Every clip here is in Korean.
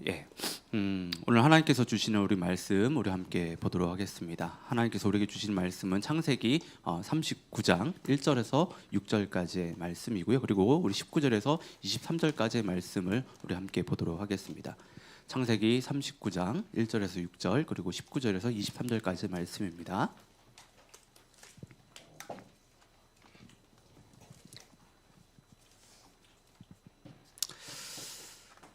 예. 오늘 하나님께서 주시는 우리 말씀 우리 함께 보도록 하겠습니다. 하나님께서 우리에게 주신 말씀은 창세기 39장 1절에서 6절까지의 말씀이고요. 그리고 우리 19절에서 23절까지의 말씀을 우리 함께 보도록 하겠습니다. 창세기 39장 1절에서 6절 그리고 19절에서 23절까지의 말씀입니다.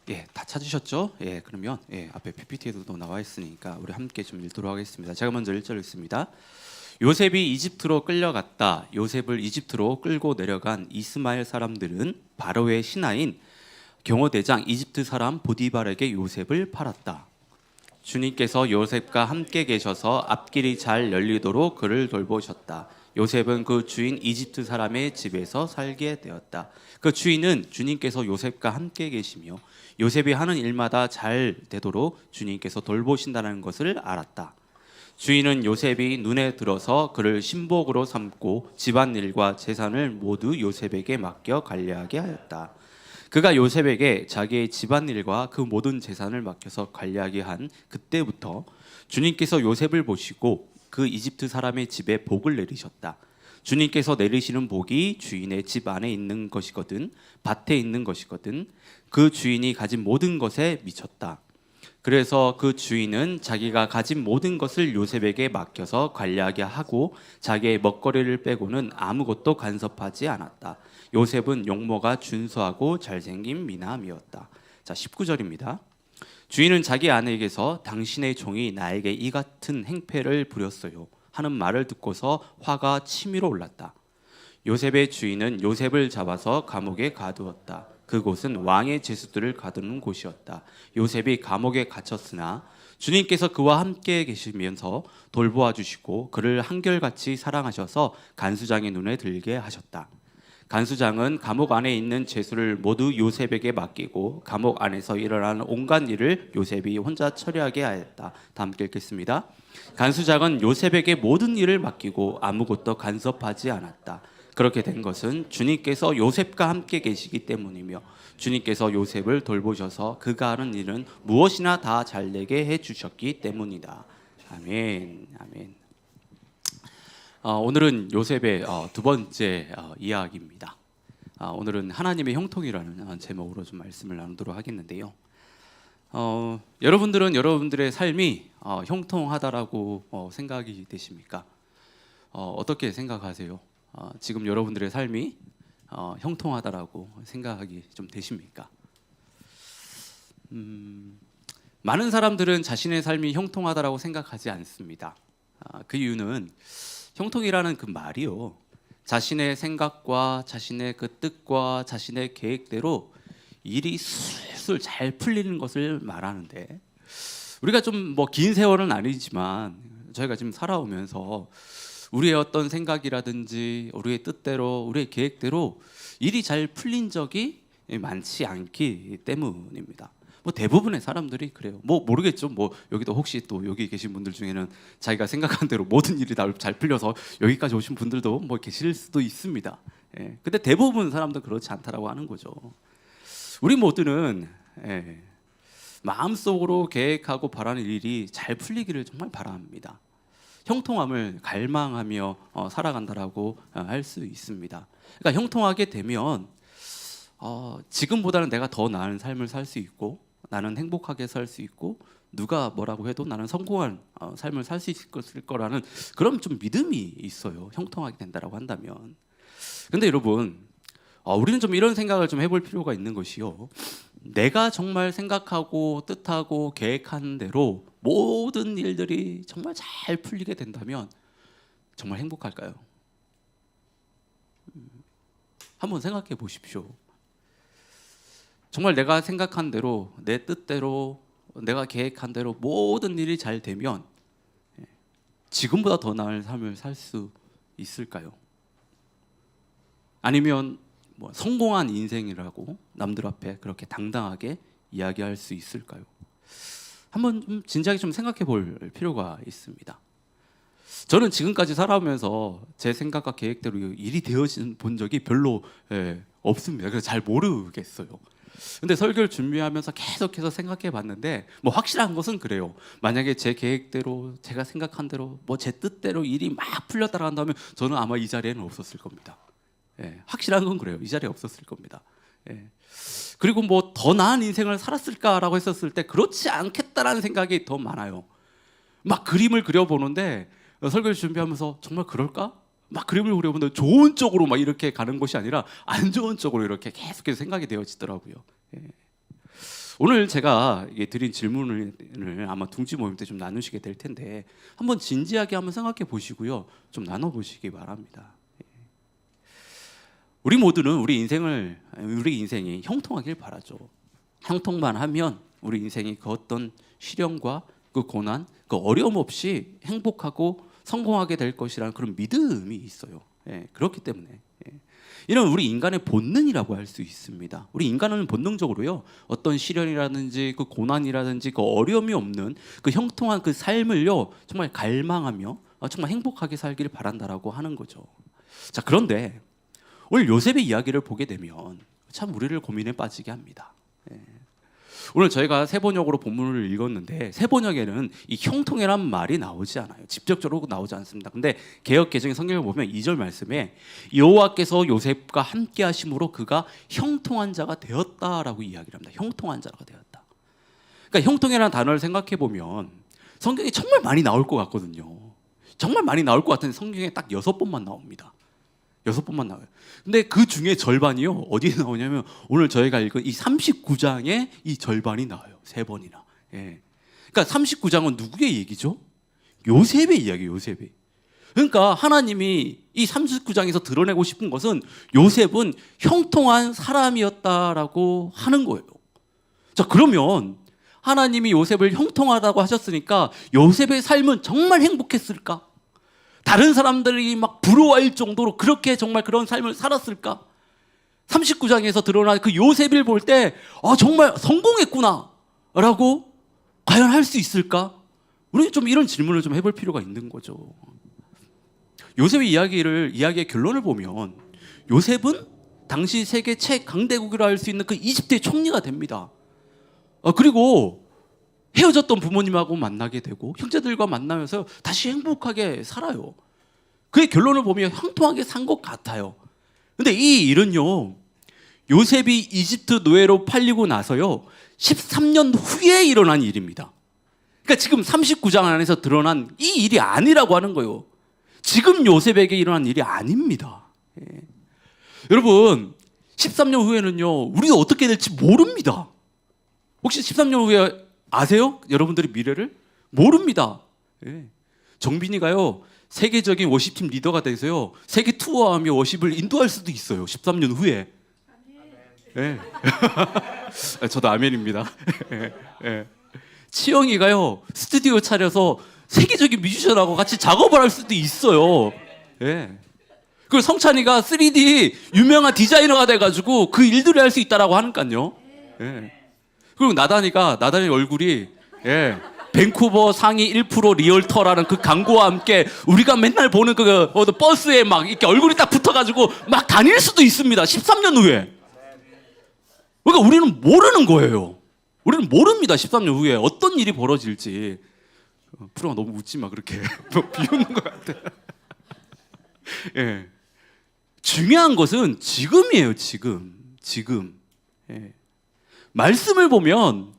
예, 다 찾으셨죠? 예, 그러면 앞에 PPT에도 나와 있으니까 우리 함께 좀 읽도록 하겠습니다. 제가 먼저 1절 읽습니다. 요셉이 이집트로 끌려갔다. 요셉을 이집트로 끌고 내려간 이스마엘 사람들은 바로의 신하인 경호대장 이집트 사람 보디발에게 요셉을 팔았다. 주님께서 요셉과 함께 계셔서 앞길이 잘 열리도록 그를 돌보셨다. 요셉은 그 주인 이집트 사람의 집에서 살게 되었다. 그 주인은 주님께서 요셉과 함께 계시며 요셉이 하는 일마다 잘 되도록 주님께서 돌보신다는 것을 알았다. 주인은 요셉이 눈에 들어서 그를 신복으로 삼고 집안일과 재산을 모두 요셉에게 맡겨 관리하게 하였다. 그가 요셉에게 자기의 집안일과 그 모든 재산을 맡겨서 관리하게 한 그때부터 주님께서 요셉을 보시고 그 이집트 사람의 집에 복을 내리셨다. 주님께서 내리시는 복이 주인의 집 안에 있는 것이거든 밭에 있는 것이거든 그 주인이 가진 모든 것에 미쳤다. 그래서 그 주인은 자기가 가진 모든 것을 요셉에게 맡겨서 관리하게 하고 자기의 먹거리를 빼고는 아무것도 간섭하지 않았다. 요셉은 용모가 준수하고 잘생긴 미남이었다. 자, 19절입니다. 주인은 자기 아내에게서 당신의 종이 나에게 이 같은 행패를 부렸어요 하는 말을 듣고서 화가 치밀어 올랐다. 요셉의 주인은 요셉을 잡아서 감옥에 가두었다. 그곳은 왕의 죄수들을 가두는 곳이었다. 요셉이 감옥에 갇혔으나 주님께서 그와 함께 계시면서 돌보아 주시고 그를 한결같이 사랑하셔서 간수장의 눈에 들게 하셨다. 간수장은 감옥 안에 있는 죄수를 모두 요셉에게 맡기고 감옥 안에서 일어나는 온갖 일을 요셉이 혼자 처리하게 하였다. 다 함께 읽겠습니다. 간수장은 요셉에게 모든 일을 맡기고 아무것도 간섭하지 않았다. 그렇게 된 것은 주님께서 요셉과 함께 계시기 때문이며 주님께서 요셉을 돌보셔서 그가 하는 일은 무엇이나 다 잘되게 해주셨기 때문이다. 아멘. 아멘. 오늘은 요셉의 두 번째 이야기입니다. 오늘은 하나님의 형통이라는 제목으로 좀 말씀을 나누도록 하겠는데요. 여러분들은 여러분들의 삶이 형통하다라고 생각이 되십니까? 어떻게 생각하세요? 지금 여러분들의 삶이 형통하다라고 생각하기 좀 되십니까? 많은 사람들은 자신의 삶이 형통하다라고 생각하지 않습니다. 그 이유는 형통이라는 그 말이요, 자신의 생각과 자신의 그 뜻과 자신의 계획대로 일이 술술 잘 풀리는 것을 말하는데, 우리가 좀 뭐 긴 세월은 아니지만 저희가 지금 살아오면서 우리의 어떤 생각이라든지 우리의 뜻대로 우리의 계획대로 일이 잘 풀린 적이 많지 않기 때문입니다. 뭐 대부분의 사람들이 그래요. 뭐 모르겠죠. 뭐 여기도 혹시 또 여기 계신 분들 중에는 자기가 생각한 대로 모든 일이 다 잘 풀려서 여기까지 오신 분들도 뭐 계실 수도 있습니다. 예. 근데 대부분 사람들 그렇지 않다라고 하는 거죠. 우리 모두는 마음속으로 계획하고 바라는 일이 잘 풀리기를 정말 바랍니다. 형통함을 갈망하며 살아간다라고 할 수 있습니다. 그러니까 형통하게 되면 지금보다는 내가 더 나은 삶을 살 수 있고, 나는 행복하게 살 수 있고, 누가 뭐라고 해도 나는 성공한 삶을 살 수 있을 거라는 그런 좀 믿음이 있어요. 형통하게 된다라고 한다면. 근데 여러분, 우리는 좀 이런 생각을 좀 해볼 필요가 있는 것이요, 내가 정말 생각하고 뜻하고 계획한 대로 모든 일들이 정말 잘 풀리게 된다면 정말 행복할까요? 한번 생각해 보십시오. 정말 내가 생각한 대로, 내 뜻대로, 내가 계획한 대로 모든 일이 잘 되면 지금보다 더 나은 삶을 살 수 있을까요? 아니면 뭐 성공한 인생이라고 남들 앞에 그렇게 당당하게 이야기할 수 있을까요? 한번 좀 진지하게 좀 생각해 볼 필요가 있습니다. 저는 지금까지 살아오면서 제 생각과 계획대로 일이 되어진 본 적이 별로 없습니다. 그래서 잘 모르겠어요. 근데 설교를 준비하면서 계속해서 생각해 봤는데 뭐 확실한 것은 그래요. 만약에 제 계획대로 제가 생각한 대로 뭐 제 뜻대로 일이 막 풀려 따라간다면 저는 아마 이 자리에는 없었을 겁니다. 예, 확실한 건 그래요. 이 자리에 없었을 겁니다. 예. 그리고 뭐 더 나은 인생을 살았을까라고 했었을 때 그렇지 않겠다라는 생각이 더 많아요. 막 그림을 그려보는데 설교를 준비하면서 정말 그럴까? 막 그림을 그려보는데 좋은 쪽으로 막 이렇게 가는 것이 아니라 안 좋은 쪽으로 이렇게 계속해서 생각이 되어지더라고요. 예. 오늘 제가 드린 질문을 아마 둥지 모임 때 좀 나누시게 될 텐데 한번 진지하게 한번 생각해 보시고요. 좀 나눠보시기 바랍니다. 예. 우리 모두는 우리 인생이 형통하길 바라죠. 형통만 하면 우리 인생이 그 어떤 시련과 그 고난, 그 어려움 없이 행복하고 성공하게 될 것이라는 그런 믿음이 있어요. 예, 그렇기 때문에 이런 우리 인간의 본능이라고 할 수 있습니다. 우리 인간은 본능적으로요 어떤 시련이라든지 그 고난이라든지 그 어려움이 없는 그 형통한 그 삶을요 정말 갈망하며 정말 행복하게 살기를 바란다라고 하는 거죠. 자, 그런데 오늘 요셉의 이야기를 보게 되면 참 우리를 고민에 빠지게 합니다. 예. 오늘 저희가 세번역으로 본문을 읽었는데 세번역에는 이 형통이란 말이 나오지 않아요. 직접적으로 나오지 않습니다. 근데 개역 개정의 성경을 보면 2절 말씀에 여호와께서 요셉과 함께 하심으로 그가 형통한 자가 되었다라고 이야기를 합니다. 형통한 자가 되었다. 그러니까 형통이라는 단어를 생각해 보면 성경에 정말 많이 나올 것 같거든요. 정말 많이 나올 것 같은데 성경에 딱 6번만 나옵니다. 6번만 나와요. 근데 그 중에 절반이요 어디에 나오냐면 오늘 저희가 읽은 이 39장에 이 절반이 나와요. 3번이나. 예. 그러니까 39장은 누구의 얘기죠? 요셉의 이야기예요. 요셉의. 그러니까 하나님이 이 39장에서 드러내고 싶은 것은 요셉은 형통한 사람이었다라고 하는 거예요. 자, 그러면 하나님이 요셉을 형통하다고 하셨으니까 요셉의 삶은 정말 행복했을까? 다른 사람들이 막 부러워할 정도로 그렇게 정말 그런 삶을 살았을까? 39장에서 드러난 그 요셉을 볼 때 정말 성공했구나 라고 과연 할 수 있을까? 우리 좀 이런 질문을 좀 해볼 필요가 있는 거죠. 요셉의 이야기의 결론을 보면 요셉은 당시 세계 최강대국이라 할 수 있는 그 이집트의 총리가 됩니다. 그리고 헤어졌던 부모님하고 만나게 되고 형제들과 만나면서 다시 행복하게 살아요. 그의 결론을 보면 형통하게 산 것 같아요. 근데 이 일은요 요셉이 이집트 노예로 팔리고 나서요 13년 후에 일어난 일입니다. 그러니까 지금 39장 안에서 드러난 이 일이 아니라고 하는 거예요. 지금 요셉에게 일어난 일이 아닙니다. 예. 여러분 13년 후에는요 우리가 어떻게 될지 모릅니다. 혹시 13년 후에 아세요? 여러분들의 미래를? 모릅니다. 예. 정빈이가요 세계적인 워십팀 리더가 돼서요 세계 투어하며 워십을 인도할 수도 있어요. 13년 후에. 예. 저도 아멘입니다. 예. 예. 치영이가요 스튜디오 차려서 세계적인 뮤지션하고 같이 작업을 할 수도 있어요. 예. 그리고 성찬이가 3D 유명한 디자이너가 돼가지고 그 일들을 할 수 있다라고 하니까요. 예. 그리고 나단이 얼굴이 밴쿠버 상위 1% 리얼터라는 그 광고와 함께 우리가 맨날 보는 그 버스에 막 이렇게 얼굴이 딱 붙어가지고 막 다닐 수도 있습니다. 13년 후에. 그러니까 우리는 모르는 거예요. 우리는 모릅니다. 13년 후에 어떤 일이 벌어질지. 프로가 너무 웃지 마 그렇게 비웃는 것 같아. 예. 중요한 것은 지금이에요. 지금. 예. 말씀을 보면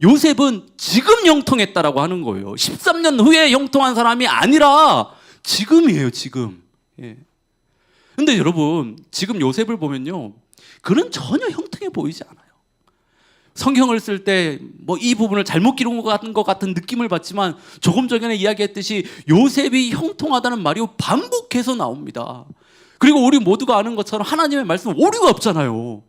요셉은 지금 형통했다라고 하는 거예요. 13년 후에 형통한 사람이 아니라 지금이에요. 지금. 예. 근데 여러분 지금 요셉을 보면요 그는 전혀 형통해 보이지 않아요. 성경을 쓸 때 뭐 이 부분을 잘못 기록한 것 같은 느낌을 받지만 조금 전에 이야기했듯이 요셉이 형통하다는 말이 반복해서 나옵니다. 그리고 우리 모두가 아는 것처럼 하나님의 말씀은 오류가 없잖아요.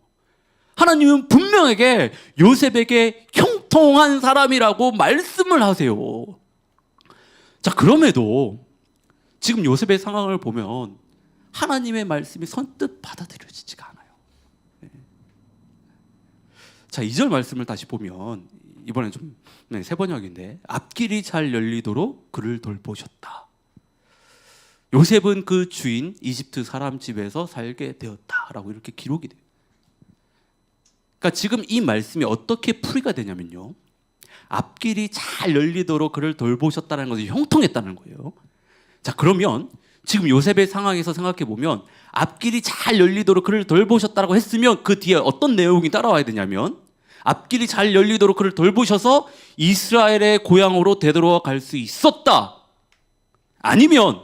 하나님은 분명하게 요셉에게 형통한 사람이라고 말씀을 하세요. 자, 그럼에도 지금 요셉의 상황을 보면 하나님의 말씀이 선뜻 받아들여지지가 않아요. 자, 2절 말씀을 다시 보면 이번엔 좀 세번역인데 앞길이 잘 열리도록 그를 돌보셨다. 요셉은 그 주인 이집트 사람 집에서 살게 되었다라고 이렇게 기록이 돼요. 그러니까 지금 이 말씀이 어떻게 풀이가 되냐면요, 앞길이 잘 열리도록 그를 돌보셨다는 것이 형통했다는 거예요. 자, 그러면 지금 요셉의 상황에서 생각해 보면 앞길이 잘 열리도록 그를 돌보셨다고 했으면 그 뒤에 어떤 내용이 따라와야 되냐면, 앞길이 잘 열리도록 그를 돌보셔서 이스라엘의 고향으로 되돌아갈 수 있었다, 아니면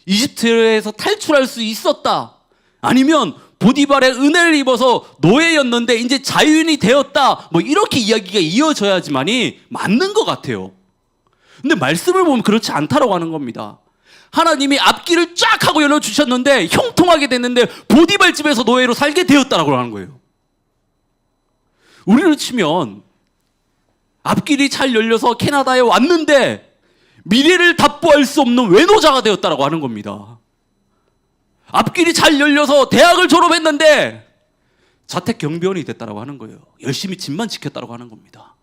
이집트에서 탈출할 수 있었다, 아니면 보디발의 은혜를 입어서 노예였는데 이제 자유인이 되었다, 뭐 이렇게 이야기가 이어져야지만이 맞는 것 같아요. 근데 말씀을 보면 그렇지 않다라고 하는 겁니다. 하나님이 앞길을 쫙 하고 열어주셨는데 형통하게 됐는데 보디발 집에서 노예로 살게 되었다라고 하는 거예요. 우리로 치면 앞길이 잘 열려서 캐나다에 왔는데 미래를 답보할 수 없는 외노자가 되었다라고 하는 겁니다. 앞길이 잘 열려서 대학을 졸업했는데 자택 경비원이 됐다라고 하는 거예요. 열심히 집만 지켰다라고 하는 겁니다.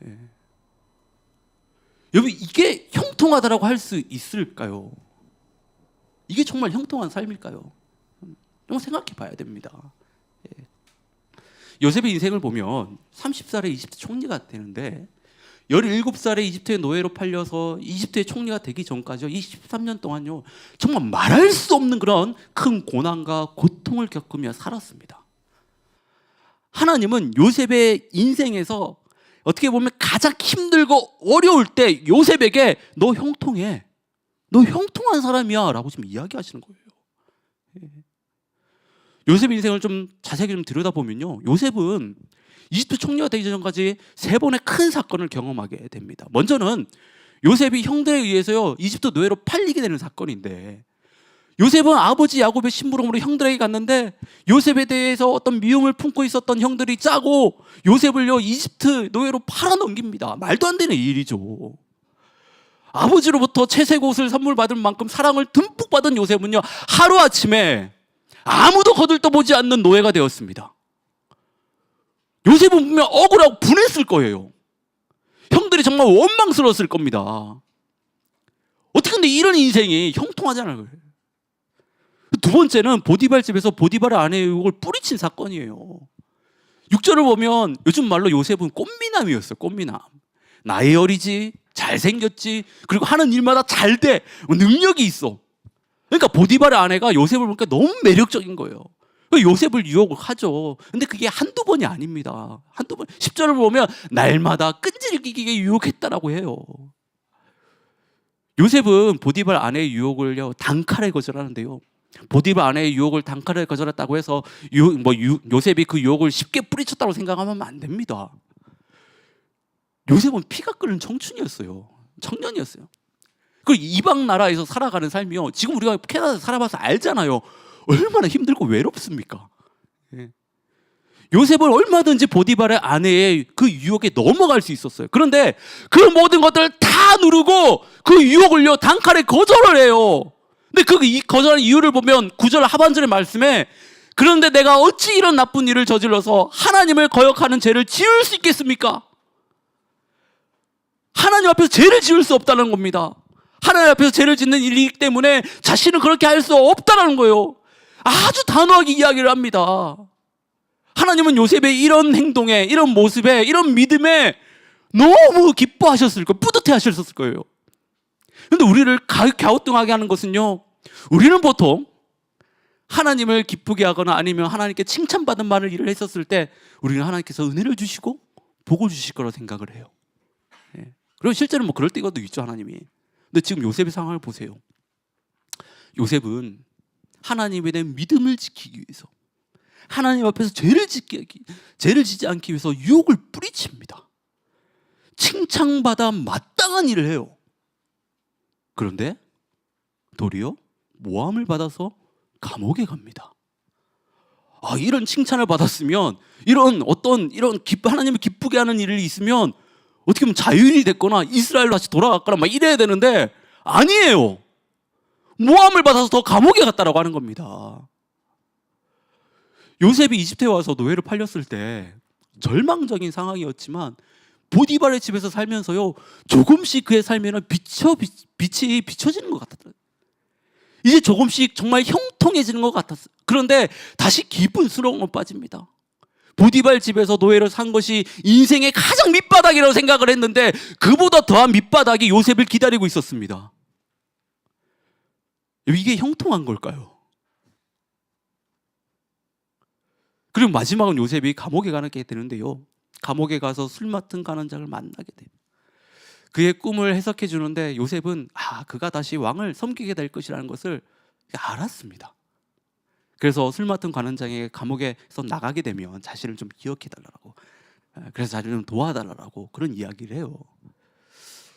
예. 여러분, 이게 형통하다라고 할 수 있을까요? 이게 정말 형통한 삶일까요? 좀 생각해 봐야 됩니다. 예. 요셉의 인생을 보면 30살에 이집트 총리가 되는데 17살에 이집트의 노예로 팔려서 이집트의 총리가 되기 전까지 23년 동안요, 정말 말할 수 없는 그런 큰 고난과 고통을 겪으며 살았습니다. 하나님은 요셉의 인생에서 어떻게 보면 가장 힘들고 어려울 때 요셉에게 너 형통해, 너 형통한 사람이야 라고 지금 이야기하시는 거예요. 요셉의 인생을 좀 자세히 좀 들여다보면요, 요셉은 이집트 총리가 되기 전까지 3번의 큰 사건을 경험하게 됩니다. 먼저는 요셉이 형들에 의해서요, 이집트 노예로 팔리게 되는 사건인데, 요셉은 아버지 야곱의 심부름으로 형들에게 갔는데 요셉에 대해서 어떤 미움을 품고 있었던 형들이 짜고 요셉을요, 이집트 노예로 팔아넘깁니다. 말도 안 되는 일이죠. 아버지로부터 채색 옷을 선물 받을 만큼 사랑을 듬뿍 받은 요셉은요, 하루아침에 아무도 거들떠보지 않는 노예가 되었습니다. 요셉은 분명 억울하고 분했을 거예요. 형들이 정말 원망스러웠을 겁니다. 어떻게 근데 이런 인생이 형통하잖아요. 두 번째는 보디발 집에서 보디발의 아내의 유혹을 뿌리친 사건이에요. 6절을 보면 요즘 말로 요셉은 꽃미남이었어요. 꽃미남. 나이 어리지, 잘생겼지, 그리고 하는 일마다 잘 돼, 능력이 있어. 그러니까 보디발의 아내가 요셉을 보니까 너무 매력적인 거예요. 요셉을 유혹을 하죠. 근데 그게 한두 번이 아닙니다. 한두 번. 10절을 보면 날마다 끈질기게 유혹했다라고 해요. 요셉은 보디발 아내의 유혹을요, 단칼에 거절하는데요, 보디발 아내의 유혹을 단칼에 거절했다고 해서 요셉이 그 유혹을 쉽게 뿌리쳤다고 생각하면 안 됩니다. 요셉은 피가 끓는 청춘이었어요. 청년이었어요. 그 이방 나라에서 살아가는 삶이요, 지금 우리가 캐나다에서 살아봐서 알잖아요. 얼마나 힘들고 외롭습니까? 예. 요셉은 얼마든지 보디발의 아내의 그 유혹에 넘어갈 수 있었어요. 그런데 그 모든 것들을 다 누르고 그 유혹을요, 단칼에 거절을 해요. 근데 그 거절한 이유를 보면 9절 하반절의 말씀에, 그런데 내가 어찌 이런 나쁜 일을 저질러서 하나님을 거역하는 죄를 지을 수 있겠습니까? 하나님 앞에서 죄를 지을 수 없다는 겁니다. 하나님 앞에서 죄를 짓는 일이기 때문에 자신은 그렇게 할 수 없다는 거예요. 아주 단호하게 이야기를 합니다. 하나님은 요셉의 이런 행동에, 이런 모습에, 이런 믿음에 너무 기뻐하셨을 거예요. 뿌듯해 하셨을 거예요. 그런데 우리를 갸우뚱하게 하는 것은요, 우리는 보통 하나님을 기쁘게 하거나 아니면 하나님께 칭찬받은 말을 일을 했었을 때 우리는 하나님께서 은혜를 주시고 복을 주실 거라고 생각을 해요. 예. 그리고 실제로 뭐 그럴 때도 있죠, 하나님이. 근데 지금 요셉의 상황을 보세요. 요셉은 하나님에 대한 믿음을 지키기 위해서, 하나님 앞에서 죄를 지지 않기 위해서 유혹을 뿌리칩니다. 칭찬받아 마땅한 일을 해요. 그런데 도리어 모함을 받아서 감옥에 갑니다. 이런 칭찬을 받았으면, 이런 하나님을 기쁘게 하는 일이 있으면 어떻게 보면 자유인이 됐거나 이스라엘로 다시 돌아갔거나 막 이래야 되는데 아니에요. 모함을 받아서 더 감옥에 갔다라고 하는 겁니다. 요셉이 이집트에 와서 노예로 팔렸을 때 절망적인 상황이었지만 보디발의 집에서 살면서요, 조금씩 그의 삶에는 빛이 비춰지는 것 같았어요. 이제 조금씩 정말 형통해지는 것 같았어요. 그런데 다시 기분스러운 건 빠집니다. 보디발 집에서 노예를 산 것이 인생의 가장 밑바닥이라고 생각을 했는데 그보다 더한 밑바닥이 요셉을 기다리고 있었습니다. 이게 형통한 걸까요? 그리고 마지막은 요셉이 감옥에 가게 되는데요. 감옥에 가서 술 맡은 간원장을 만나게 돼요. 그의 꿈을 해석해 주는데 요셉은 그가 다시 왕을 섬기게 될 것이라는 것을 알았습니다. 그래서 술 맡은 관원장에게 감옥에서 나가게 되면 자신을 좀 기억해 달라고, 그래서 자신을 좀 도와달라고 그런 이야기를 해요.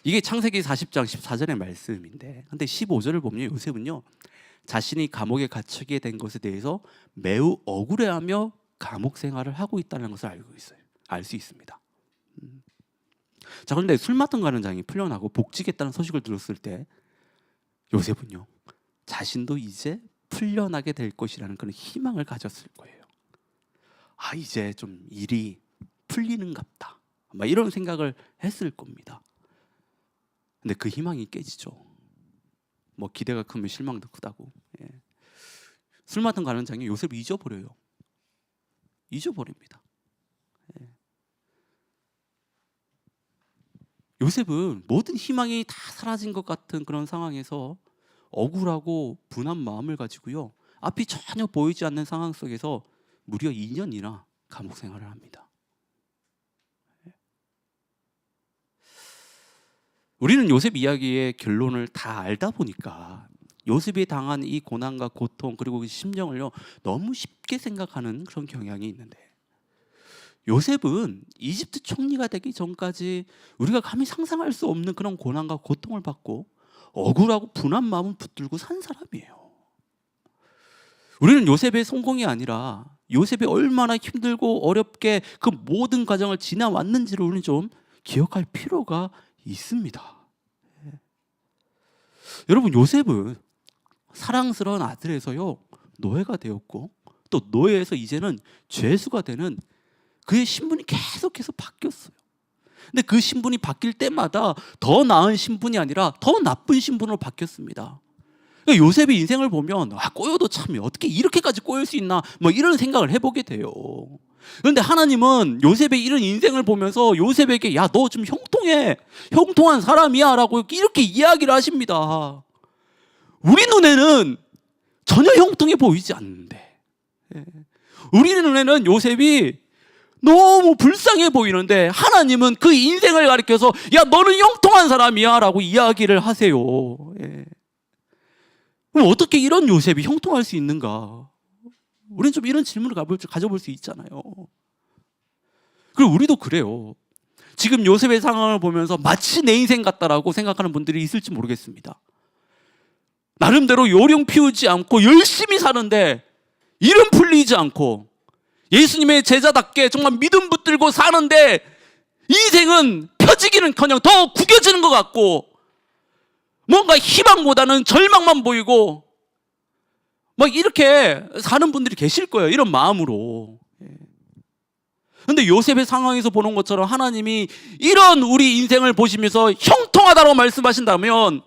이게 창세기 40장 14절의 말씀인데, 근데 15절을 보면 요셉은요, 자신이 감옥에 갇히게 된 것에 대해서 매우 억울해하며 감옥 생활을 하고 있다는 것을 알고 있어요. 알 수 있습니다. 자, 그런데 술 맡은 관원장이 풀려나고 복직했다는 소식을 들었을 때 요셉은요, 자신도 이제 풀려나게 될 것이라는 그런 희망을 가졌을 거예요. 이제 좀 일이 풀리는갑다, 이런 생각을 했을 겁니다. 근데 그 희망이 깨지죠. 기대가 크면 실망도 크다고. 술 맡은 관원장이 요셉을 잊어버려요. 잊어버립니다. 요셉은 모든 희망이 다 사라진 것 같은 그런 상황에서 억울하고 분한 마음을 가지고요, 앞이 전혀 보이지 않는 상황 속에서 무려 2년이나 감옥 생활을 합니다. 우리는 요셉 이야기의 결론을 다 알다 보니까 요셉이 당한 이 고난과 고통 그리고 그 심정을요, 너무 쉽게 생각하는 그런 경향이 있는데, 요셉은 이집트 총리가 되기 전까지 우리가 감히 상상할 수 없는 그런 고난과 고통을 받고 억울하고 분한 마음을 붙들고 산 사람이에요. 우리는 요셉의 성공이 아니라 요셉이 얼마나 힘들고 어렵게 그 모든 과정을 지나왔는지를 우리는 좀 기억할 필요가 있습니다. 여러분, 요셉은 사랑스러운 아들에서요, 노예가 되었고, 또 노예에서 이제는 죄수가 되는 그의 신분이 계속해서 바뀌었어요. 근데 그 신분이 바뀔 때마다 더 나은 신분이 아니라 더 나쁜 신분으로 바뀌었습니다. 그러니까 요셉의 인생을 보면 꼬여도 참이 어떻게 이렇게까지 꼬일 수 있나, 이런 생각을 해보게 돼요. 그런데 하나님은 요셉의 이런 인생을 보면서 요셉에게 너 좀 형통한 사람이야 라고 이렇게 이야기를 하십니다. 우리 눈에는 전혀 형통해 보이지 않는데, 우리 눈에는 요셉이 너무 불쌍해 보이는데 하나님은 그 인생을 가리켜서 너는 형통한 사람이야 라고 이야기를 하세요. 그럼 어떻게 이런 요셉이 형통할 수 있는가? 우리는 좀 이런 질문을 가져볼 수 있잖아요. 그리고 우리도 그래요. 지금 요셉의 상황을 보면서 마치 내 인생 같다라고 생각하는 분들이 있을지 모르겠습니다. 나름대로 요령 피우지 않고 열심히 사는데 일은 풀리지 않고 예수님의 제자답게 정말 믿음 붙들고 사는데 인생은 펴지기는커녕 더 구겨지는 것 같고 뭔가 희망보다는 절망만 보이고 이렇게 사는 분들이 계실 거예요. 이런 마음으로. 그런데 요셉의 상황에서 보는 것처럼 하나님이 이런 우리 인생을 보시면서 형통하다고 말씀하신다면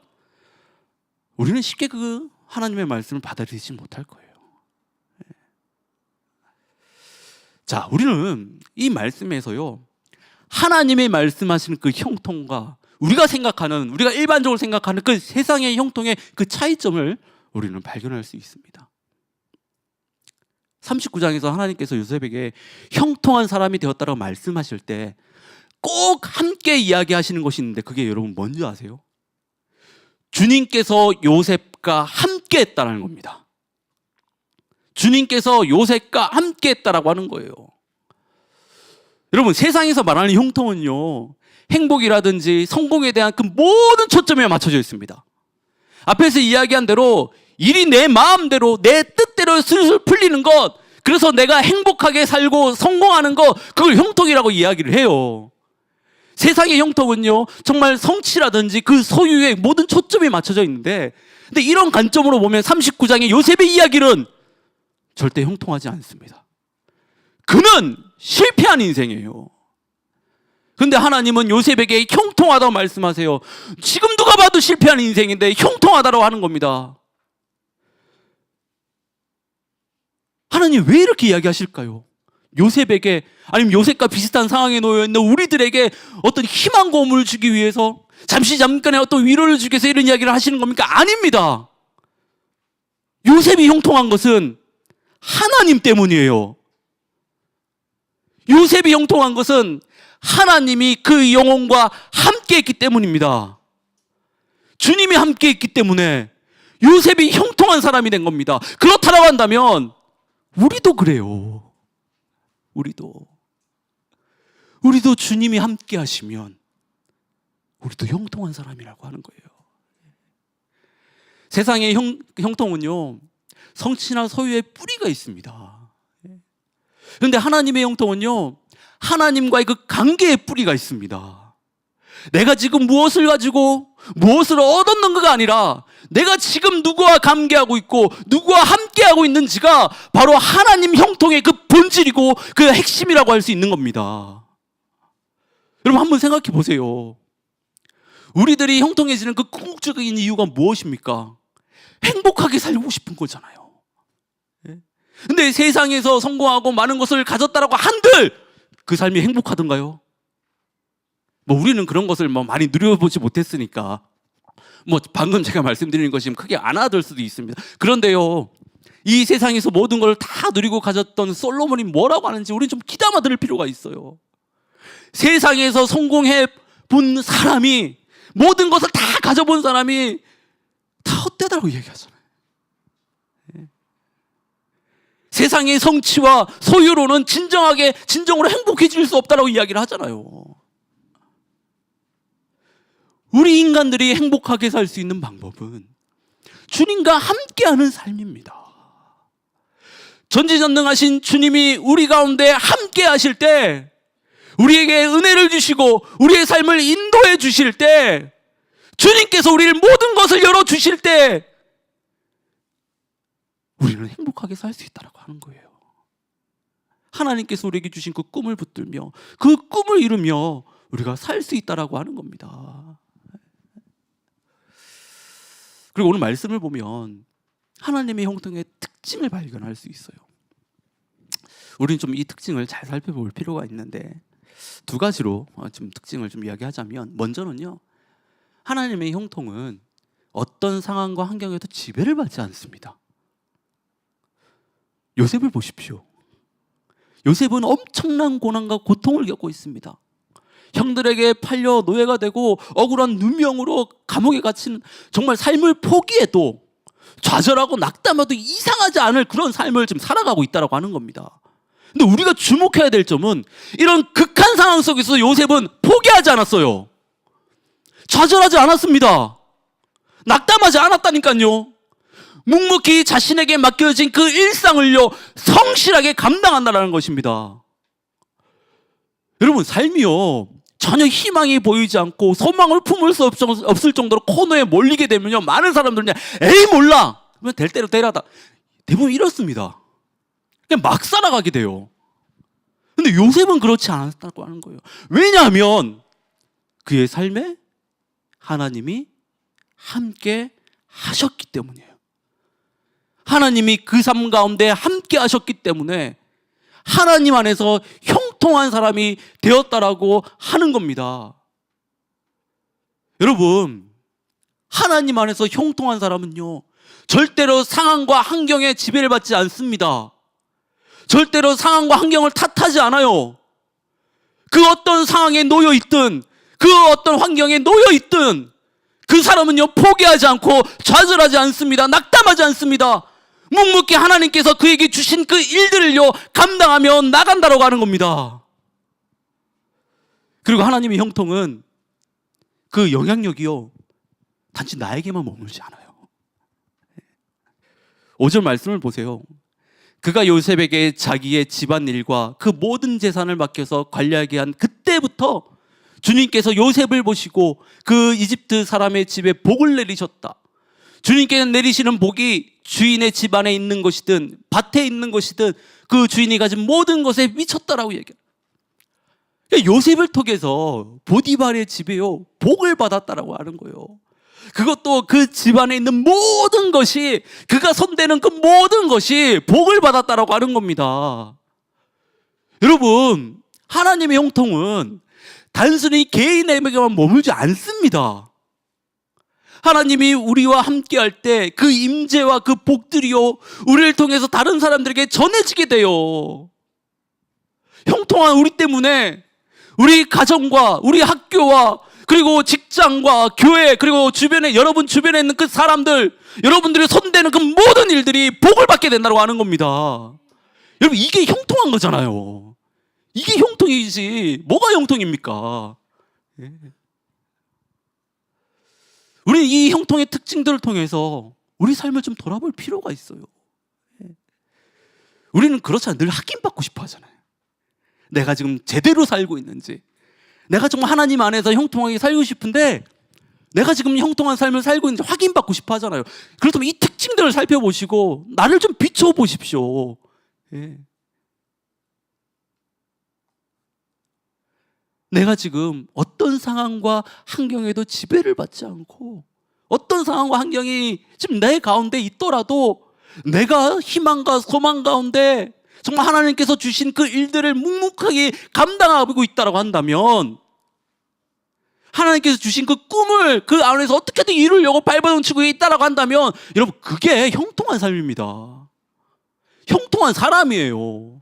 우리는 쉽게 그 하나님의 말씀을 받아들이지 못할 거예요. 자, 우리는 이 말씀에서요, 하나님의 말씀하시는 그 형통과 우리가 일반적으로 생각하는 그 세상의 형통의 그 차이점을 우리는 발견할 수 있습니다. 39장에서 하나님께서 요셉에게 형통한 사람이 되었다고 말씀하실 때 꼭 함께 이야기하시는 것이 있는데 그게 여러분 뭔지 아세요? 주님께서 요셉과 함께 했다는 겁니다. 주님께서 요셉과 함께 했다라고 하는 거예요. 여러분, 세상에서 말하는 형통은요, 행복이라든지 성공에 대한 그 모든 초점에 맞춰져 있습니다. 앞에서 이야기한 대로 일이 내 마음대로 내 뜻대로 슬슬 풀리는 것, 그래서 내가 행복하게 살고 성공하는 것, 그걸 형통이라고 이야기를 해요. 세상의 형통은요, 정말 성취라든지 그 소유의 모든 초점이 맞춰져 있는데, 근데 이런 관점으로 보면 39장의 요셉의 이야기는 절대 형통하지 않습니다. 그는 실패한 인생이에요. 그런데 하나님은 요셉에게 형통하다고 말씀하세요. 지금 누가 봐도 실패한 인생인데 형통하다고 하는 겁니다. 하나님 왜 이렇게 이야기하실까요? 요셉에게, 아니면 요셉과 비슷한 상황에 놓여 있는 우리들에게 어떤 희망 고문을 주기 위해서, 잠깐의 어떤 위로를 주기 위해서 이런 이야기를 하시는 겁니까? 아닙니다. 요셉이 형통한 것은 하나님 때문이에요. 요셉이 형통한 것은 하나님이 그 영혼과 함께 했기 때문입니다. 주님이 함께 했기 때문에 요셉이 형통한 사람이 된 겁니다. 그렇다고 한다면 우리도 그래요. 우리도 주님이 함께 하시면 우리도 형통한 사람이라고 하는 거예요. 세상의 형통은요, 성취나 소유의 뿌리가 있습니다. 그런데 하나님의 형통은요, 하나님과의 그 관계의 뿌리가 있습니다. 내가 지금 무엇을 가지고 무엇을 얻었는가가 아니라 내가 지금 누구와 관계하고 있고 누구와 함께하고 있는지가 바로 하나님 형통의 그 본질이고 그 핵심이라고 할 수 있는 겁니다. 여러분 한번 생각해 보세요. 우리들이 형통해지는 그 궁극적인 이유가 무엇입니까? 행복하게 살고 싶은 거잖아요. 근데 세상에서 성공하고 많은 것을 가졌다라고 한들 그 삶이 행복하던가요? 우리는 그런 것을 많이 누려보지 못했으니까 방금 제가 말씀드리는 것이 크게 안 와닿을 수도 있습니다. 그런데요, 이 세상에서 모든 걸 다 누리고 가졌던 솔로몬이 뭐라고 하는지 우리는 좀 귀담아 들을 필요가 있어요. 세상에서 성공해 본 사람이, 모든 것을 다 가져본 사람이 다 헛되다라고 얘기하잖아요. 세상의 성취와 소유로는 진정으로 행복해질 수 없다라고 이야기를 하잖아요. 우리 인간들이 행복하게 살 수 있는 방법은 주님과 함께하는 삶입니다. 전지전능하신 주님이 우리 가운데 함께 하실 때, 우리에게 은혜를 주시고 우리의 삶을 인도해 주실 때, 주님께서 우리를 모든 것을 열어주실 때 우리는 행복하게 살 수 있다고 하는 거예요. 하나님께서 우리에게 주신 그 꿈을 붙들며 그 꿈을 이루며 우리가 살 수 있다고 하는 겁니다. 그리고 오늘 말씀을 보면 하나님의 형통의 특징을 발견할 수 있어요. 우리는 좀 이 특징을 잘 살펴볼 필요가 있는데, 두 가지로 좀 특징을 좀 이야기하자면, 먼저는요, 하나님의 형통은 어떤 상황과 환경에도 지배를 받지 않습니다. 요셉을 보십시오. 요셉은 엄청난 고난과 고통을 겪고 있습니다. 형들에게 팔려 노예가 되고 억울한 누명으로 감옥에 갇힌, 정말 삶을 포기해도 좌절하고 낙담해도 이상하지 않을 그런 삶을 지금 살아가고 있다고 하는 겁니다. 근데 우리가 주목해야 될 점은 이런 극한 상황 속에서 요셉은 포기하지 않았어요. 좌절하지 않았습니다. 낙담하지 않았다니까요. 묵묵히 자신에게 맡겨진 그 일상을요, 성실하게 감당한다는 것입니다. 여러분, 삶이요, 전혀 희망이 보이지 않고 소망을 품을 수 없을 정도로 코너에 몰리게 되면요, 많은 사람들은 그냥 에이 몰라, 그러면 될 대로 되라다, 대부분 이렇습니다. 그냥 막 살아가게 돼요. 근데 요셉은 그렇지 않았다고 하는 거예요. 왜냐하면 그의 삶에 하나님이 함께 하셨기 때문이에요. 하나님이 그 삶 가운데 함께 하셨기 때문에 하나님 안에서 형통한 사람이 되었다라고 하는 겁니다. 여러분, 하나님 안에서 형통한 사람은요, 절대로 상황과 환경에 지배를 받지 않습니다. 절대로 상황과 환경을 탓하지 않아요. 그 어떤 상황에 놓여 있든, 그 어떤 환경에 놓여 있든, 그 사람은요, 포기하지 않고 좌절하지 않습니다. 낙담하지 않습니다. 묵묵히 하나님께서 그에게 주신 그 일들을요, 감당하며 나간다라고 하는 겁니다. 그리고 하나님의 형통은 그 영향력이요, 단지 나에게만 머물지 않아요. 5절 말씀을 보세요. 그가 요셉에게 자기의 집안일과 그 모든 재산을 맡겨서 관리하게 한 그때부터 주님께서 요셉을 보시고 그 이집트 사람의 집에 복을 내리셨다. 주님께서 내리시는 복이 주인의 집안에 있는 것이든 밭에 있는 것이든 그 주인이 가진 모든 것에 미쳤다라고 얘기해요. 요셉을 통해서 보디발의 집에요, 복을 받았다라고 하는 거예요. 그것도 그 집안에 있는 모든 것이, 그가 손대는 그 모든 것이 복을 받았다라고 하는 겁니다. 여러분, 하나님의 형통은 단순히 개인에게만 머물지 않습니다. 하나님이 우리와 함께할 때 그 임재와 그 복들이요, 우리를 통해서 다른 사람들에게 전해지게 돼요. 형통한 우리 때문에 우리 가정과 우리 학교와 그리고 직장과 교회, 그리고 주변에, 여러분 주변에 있는 그 사람들, 여러분들이 손대는 그 모든 일들이 복을 받게 된다고 하는 겁니다. 여러분, 이게 형통한 거잖아요. 이게 형통이지 뭐가 형통입니까? 예. 우리는 이 형통의 특징들을 통해서 우리 삶을 좀 돌아볼 필요가 있어요. 예. 우리는 그렇잖아요. 늘 확인받고 싶어 하잖아요. 내가 지금 제대로 살고 있는지, 내가 정말 하나님 안에서 형통하게 살고 싶은데 내가 지금 형통한 삶을 살고 있는지 확인받고 싶어 하잖아요. 그렇다면 이 특징들을 살펴보시고 나를 좀 비춰보십시오. 예. 내가 지금 어떤 상황과 환경에도 지배를 받지 않고, 어떤 상황과 환경이 지금 내 가운데 있더라도 내가 희망과 소망 가운데 정말 하나님께서 주신 그 일들을 묵묵하게 감당하고 있다고 한다면, 하나님께서 주신 그 꿈을 그 안에서 어떻게든 이루려고 발버둥치고 있다고 한다면, 여러분, 그게 형통한 삶입니다. 형통한 사람이에요.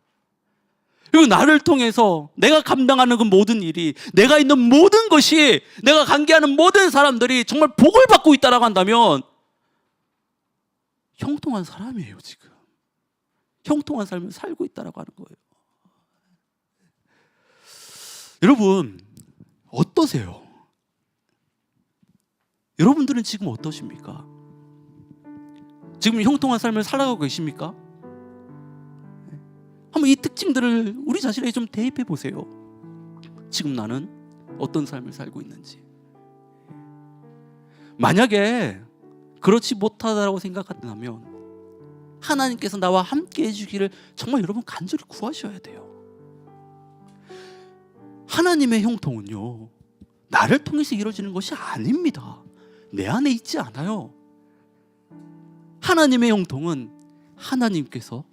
그리고 나를 통해서 내가 감당하는 그 모든 일이, 내가 있는 모든 것이, 내가 관계하는 모든 사람들이 정말 복을 받고 있다고 한다면 형통한 사람이에요. 지금 형통한 삶을 살고 있다고 하는 거예요. 여러분, 어떠세요? 여러분들은 지금 어떠십니까? 지금 형통한 삶을 살아가고 계십니까? 한번 이 특징들을 우리 자신에게 좀 대입해 보세요. 지금 나는 어떤 삶을 살고 있는지. 만약에 그렇지 못하다고 생각한다면 하나님께서 나와 함께 해주기를 정말 여러분 간절히 구하셔야 돼요. 하나님의 형통은요, 나를 통해서 이루어지는 것이 아닙니다. 내 안에 있지 않아요. 하나님의 형통은 하나님께서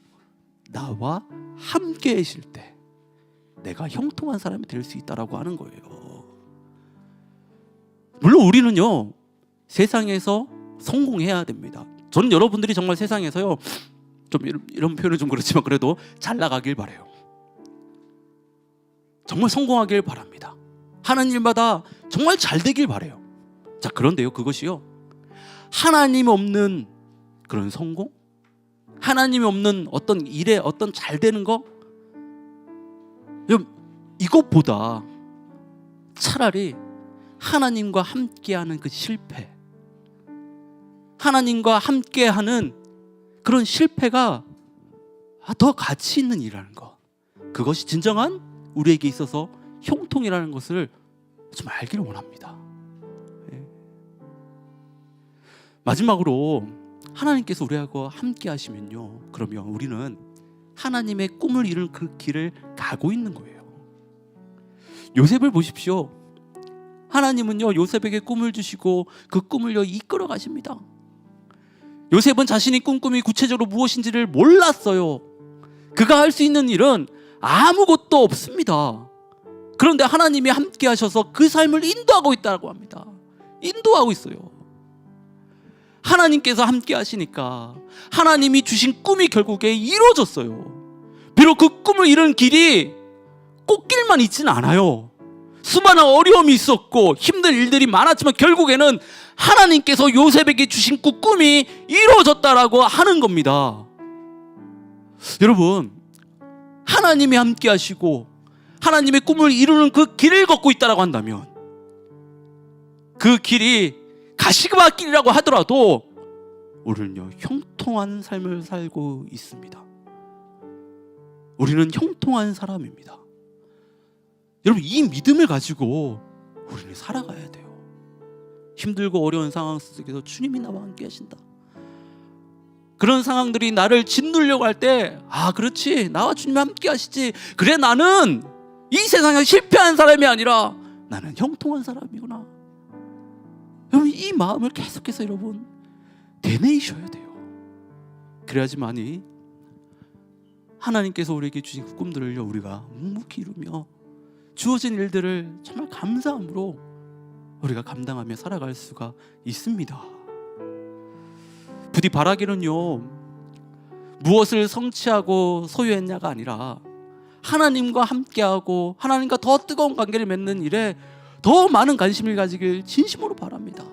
나와 함께 하실 때 내가 형통한 사람이 될 수 있다라고 하는 거예요. 물론 우리는요, 세상에서 성공해야 됩니다. 저는 여러분들이 정말 세상에서요, 좀 이런 표현은 좀 그렇지만 그래도 잘 나가길 바라요. 정말 성공하길 바랍니다. 하는 일마다 정말 잘 되길 바라요. 자, 그런데요, 그것이요, 하나님 없는 그런 성공, 하나님이 없는 어떤 일에 어떤 잘 되는 거, 이것보다 차라리 하나님과 함께하는 그 실패, 하나님과 함께하는 그런 실패가 더 가치 있는 일이라는 것, 그것이 진정한 우리에게 있어서 형통이라는 것을 좀 알기를 원합니다. 마지막으로, 하나님께서 우리하고 함께 하시면요, 그러면 우리는 하나님의 꿈을 이룬 그 길을 가고 있는 거예요. 요셉을 보십시오. 하나님은요, 요셉에게 꿈을 주시고 그 꿈을요, 이끌어 가십니다. 요셉은 자신이 꾼 꿈이 구체적으로 무엇인지를 몰랐어요. 그가 할 수 있는 일은 아무것도 없습니다. 그런데 하나님이 함께 하셔서 그 삶을 인도하고 있다고 합니다. 인도하고 있어요. 하나님께서 함께 하시니까 하나님이 주신 꿈이 결국에 이루어졌어요. 비록 그 꿈을 이룬 길이 꽃길만 있지는 않아요. 수많은 어려움이 있었고 힘든 일들이 많았지만 결국에는 하나님께서 요셉에게 주신 그 꿈이 이루어졌다라고 하는 겁니다. 여러분, 하나님이 함께 하시고 하나님의 꿈을 이루는 그 길을 걷고 있다라고 한다면, 그 길이 가시밭길이라고 하더라도 우리는요, 형통한 삶을 살고 있습니다. 우리는 형통한 사람입니다. 여러분, 이 믿음을 가지고 우리는 살아가야 돼요. 힘들고 어려운 상황 속에서 주님이 나와 함께 하신다. 그런 상황들이 나를 짓누려고 할 때, 아, 그렇지, 나와 주님이 함께 하시지. 그래, 나는 이 세상에 실패한 사람이 아니라 나는 형통한 사람이구나. 여러분, 이 마음을 계속해서 여러분 되뇌이셔야 돼요. 그래야지만이 하나님께서 우리에게 주신 그 꿈들을요 우리가 묵묵히 이루며 주어진 일들을 정말 감사함으로 우리가 감당하며 살아갈 수가 있습니다. 부디 바라기는요 무엇을 성취하고 소유했냐가 아니라 하나님과 함께하고 하나님과 더 뜨거운 관계를 맺는 일에 더 많은 관심을 가지길 진심으로 바랍니다.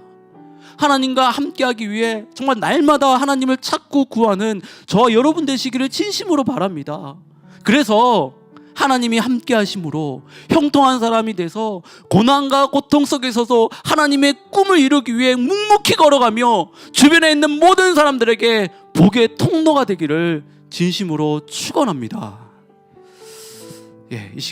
하나님과 함께하기 위해 정말 날마다 하나님을 찾고 구하는 저와 여러분 되시기를 진심으로 바랍니다. 그래서 하나님이 함께 하심으로 형통한 사람이 돼서 고난과 고통 속에서도 하나님의 꿈을 이루기 위해 묵묵히 걸어가며 주변에 있는 모든 사람들에게 복의 통로가 되기를 진심으로 축원합니다. 이 시간